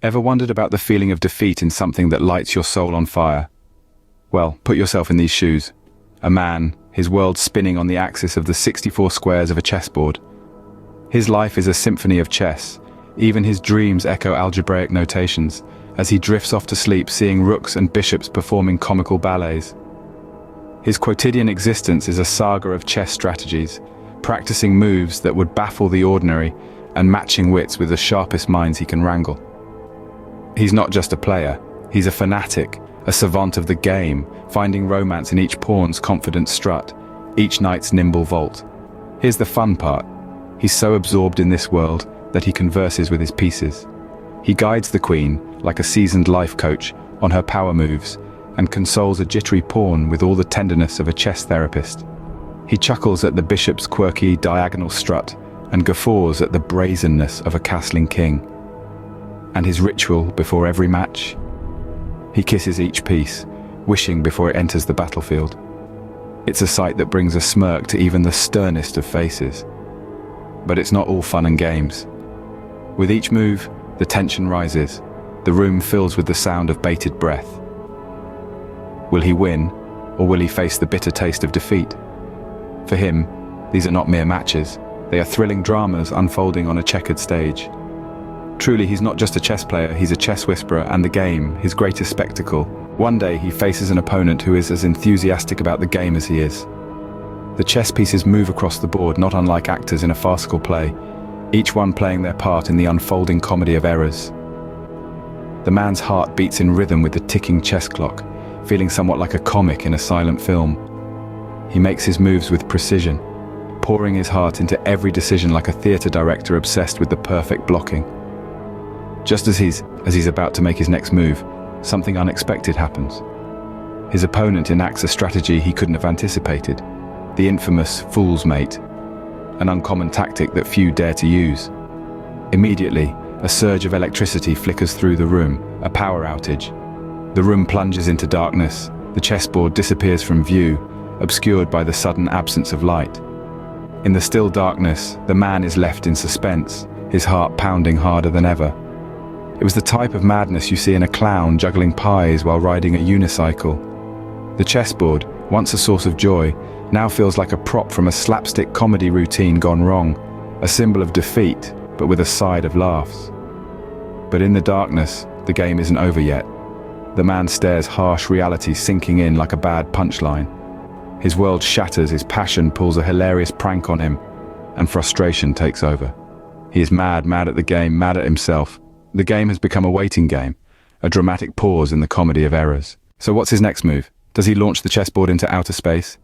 Ever wondered about the feeling of defeat in something that lights your soul on fire? Well, put yourself in these shoes. A man, his world spinning on the axis of the 64 squares of a chessboard. His life is a symphony of chess. Even his dreams echo algebraic notations, as he drifts off to sleep seeing rooks and bishops performing comical ballets. His quotidian existence is a saga of chess strategies, practicing moves that would baffle the ordinary and matching wits with the sharpest minds he can wrangle. He's not just a player, he's a fanatic, a savant of the game, finding romance in each pawn's confident strut, each knight's nimble vault. Here's the fun part. He's so absorbed in this world that he converses with his pieces. He guides the queen, like a seasoned life coach, on her power moves, and consoles a jittery pawn with all the tenderness of a chess therapist. He chuckles at the bishop's quirky diagonal strut, and guffaws at the brazenness of a castling king. And his ritual before every match? He kisses each piece, wishing before it enters the battlefield. It's a sight that brings a smirk to even the sternest of faces. But it's not all fun and games. With each move, the tension rises. The room fills with the sound of bated breath. Will he win, or will he face the bitter taste of defeat? For him, these are not mere matches. They are thrilling dramas unfolding on a checkered stage. Truly, he's not just a chess player, he's a chess whisperer, and the game, his greatest spectacle. One day, he faces an opponent who is as enthusiastic about the game as he is. The chess pieces move across the board, not unlike actors in a farcical play, each one playing their part in the unfolding comedy of errors. The man's heart beats in rhythm with the ticking chess clock, feeling somewhat like a comic in a silent film. He makes his moves with precision, pouring his heart into every decision like a theater director obsessed with the perfect blocking. Just as he's about to make his next move, something unexpected happens. His opponent enacts a strategy he couldn't have anticipated, the infamous fool's mate, an uncommon tactic that few dare to use. Immediately, a surge of electricity flickers through the room, a power outage. The room plunges into darkness, the chessboard disappears from view, obscured by the sudden absence of light. In the still darkness, the man is left in suspense, his heart pounding harder than ever. It was the type of madness you see in a clown juggling pies while riding a unicycle. The chessboard, once a source of joy, now feels like a prop from a slapstick comedy routine gone wrong, a symbol of defeat, but with a side of laughs. But in the darkness, the game isn't over yet. The man stares harsh reality sinking in like a bad punchline. His world shatters, his passion pulls a hilarious prank on him, and frustration takes over. He is mad at the game, mad at himself. The game has become a waiting game, a dramatic pause in the comedy of errors. So what's his next move? Does he launch the chessboard into outer space?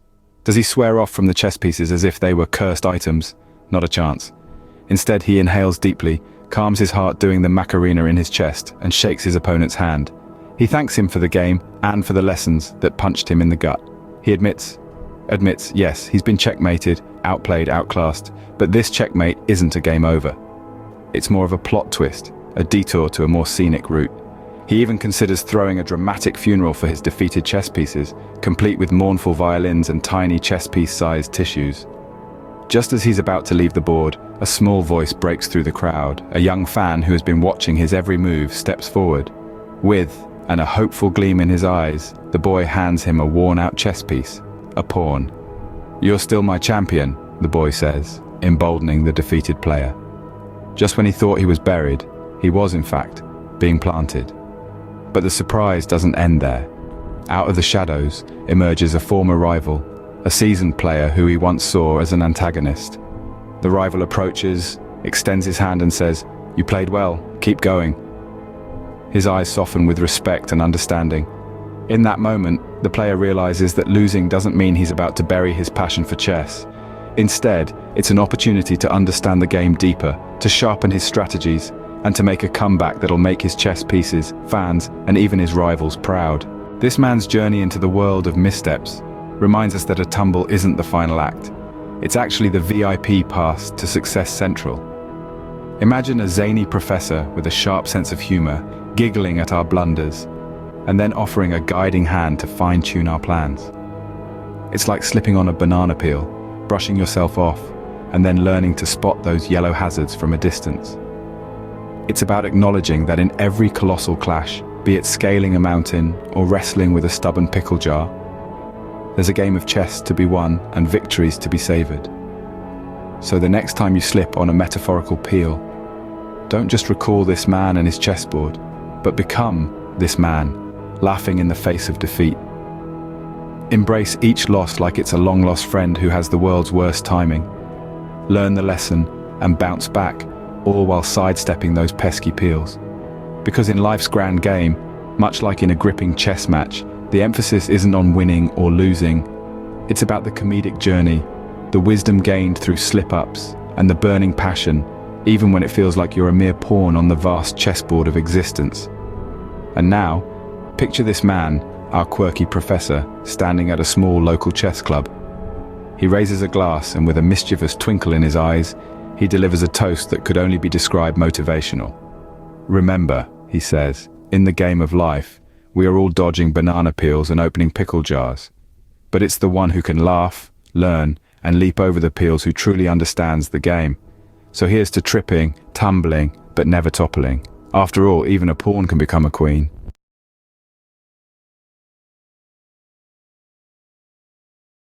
Does he swear off from the chess pieces as if they were cursed items? Not a chance. Instead, he inhales deeply, calms his heart doing the Macarena in his chest, and shakes his opponent's hand. He thanks him for the game and for the lessons that punched him in the gut. He admits, yes, he's been checkmated, outplayed, outclassed, but this checkmate isn't a game over. It's more of a plot twist, a detour to a more scenic route. He even considers throwing a dramatic funeral for his defeated chess pieces, complete with mournful violins and tiny chess piece-sized tissues. Just as he's about to leave the board, a small voice breaks through the crowd. A young fan who has been watching his every move steps forward. With, and a hopeful gleam in his eyes, the boy hands him a worn-out chess piece, a pawn. "You're still my champion," the boy says, emboldening the defeated player. Just when he thought he was buried, he was, in fact, being planted. But the surprise doesn't end there. Out of the shadows emerges a former rival, a seasoned player who he once saw as an antagonist. The rival approaches, extends his hand and says, "You played well, keep going." His eyes soften with respect and understanding. In that moment, the player realizes that losing doesn't mean he's about to bury his passion for chess. Instead, it's an opportunity to understand the game deeper, to sharpen his strategies, and to make a comeback that'll make his chess pieces, fans, and even his rivals proud. This man's journey into the world of missteps reminds us that a tumble isn't the final act. It's actually the VIP pass to Success Central. Imagine a zany professor with a sharp sense of humor, giggling at our blunders, and then offering a guiding hand to fine-tune our plans. It's like slipping on a banana peel, brushing yourself off, and then learning to spot those yellow hazards from a distance. It's about acknowledging that in every colossal clash, be it scaling a mountain or wrestling with a stubborn pickle jar, there's a game of chess to be won and victories to be savored. So the next time you slip on a metaphorical peel, don't just recall this man and his chessboard, but become this man, laughing in the face of defeat. Embrace each loss like it's a long-lost friend who has the world's worst timing. Learn the lesson and bounce back, all while sidestepping those pesky peels. Because in life's grand game, much like in a gripping chess match, the emphasis isn't on winning or losing. It's about the comedic journey, the wisdom gained through slip-ups, and the burning passion, even when it feels like you're a mere pawn on the vast chessboard of existence. And now, picture this man, our quirky professor, standing at a small local chess club. He raises a glass and with a mischievous twinkle in his eyes, he delivers a toast that could only be described motivational. Remember, he says, in the game of life, we are all dodging banana peels and opening pickle jars. But it's the one who can laugh, learn, and leap over the peels who truly understands the game. So here's to tripping, tumbling, but never toppling. After all, even a pawn can become a queen.